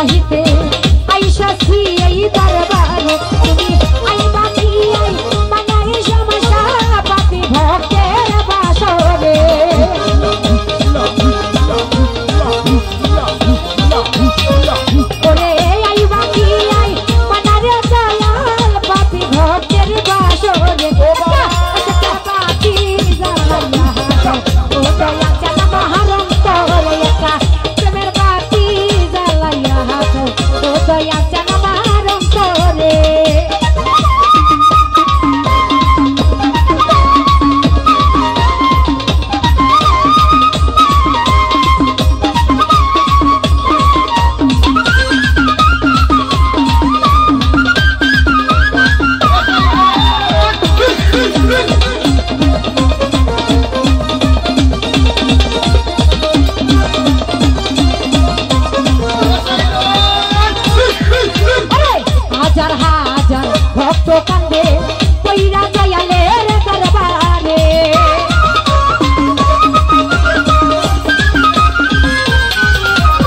চাহিতে আইসাছি এই দরবারে তুমি আইবা কি আই বানাই সমস্যা পাতি ভক্তের বাসরে ওরে আইবা কি আই বানারে দয়াল পাতি ভক্তের বাসরে পাতি জ্বালাইয়া ও দয়া চালা মহারম তোরে একা প্রেমের বাতি জ্বালাইয়া ও দয়া চালা মহারম তোরে হাজার হাজার ভক্ত কান্দে কইরা দয়ালের দরবারে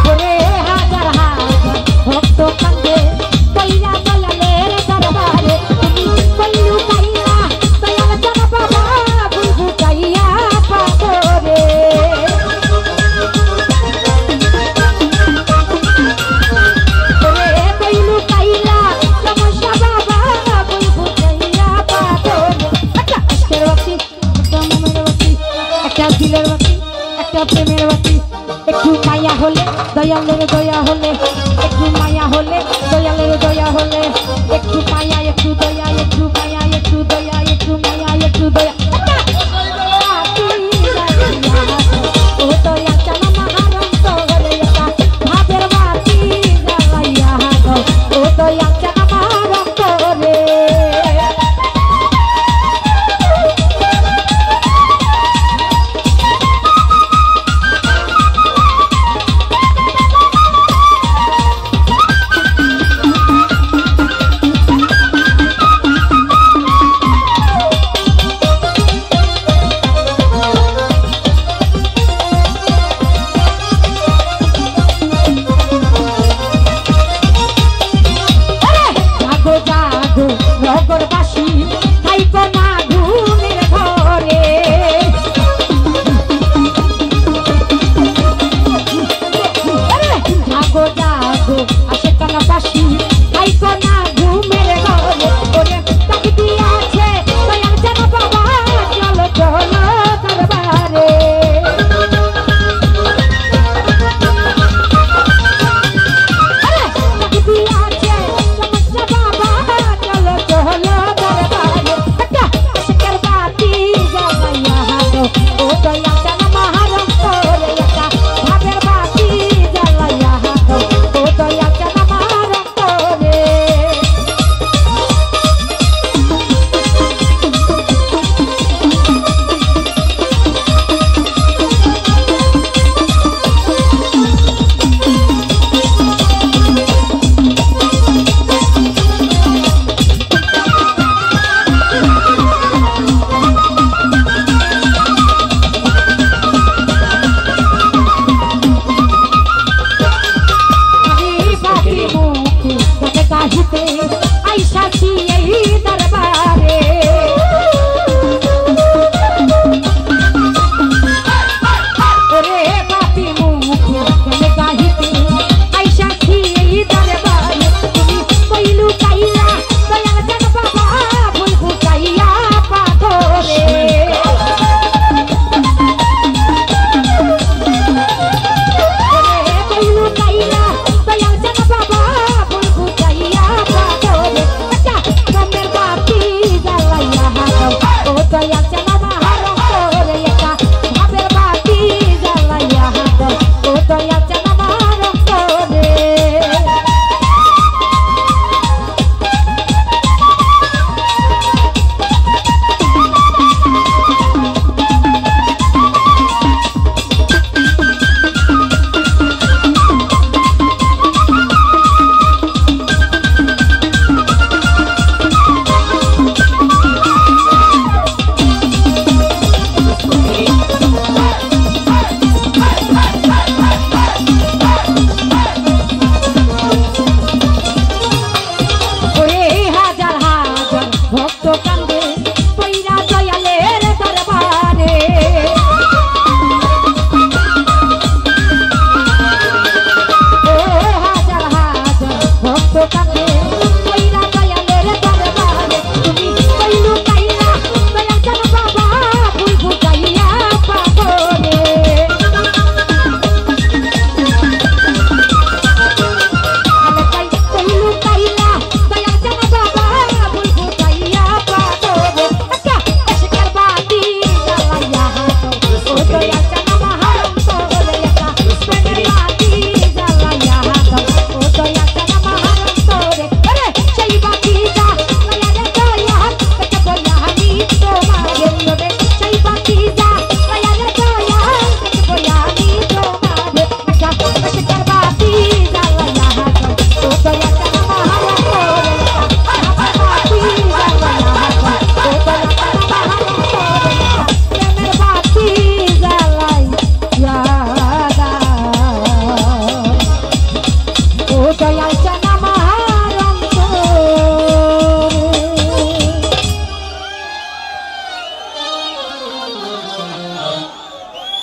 ওরে হাজার হাজার ভক্ত কান্দে কইরা দয়ালের দরবারে তুমি কইলু কাইয়া দয়াল জানা বাবা বুলবু কাইয়া পাগরে ওরে কইলু কাইলা সমস্যা বাবা বুলবু কাইয়া পাগরে একটা বাতি একটা মনের বাতি একটা দিলের বাতি একটা প্রেমের বাতি একটু মায়া হলে দয়ালের দয়া হলে একটু মায়া হলে দয়ালের দয়া হলে একটু মায়া একটু দয়া একটু মায়া একটু দয়া একটু মায়া একটু দয়া ও দয়া চালা মহারম তোরে একা ভাবের বাতি জ্বালাইয়া ও দয়া চালা মহারম তোরে জাগো জাগো নগরবাসী থাইকো না ঘুমের ঘরে জাগো জাগো আশেকানাবাসী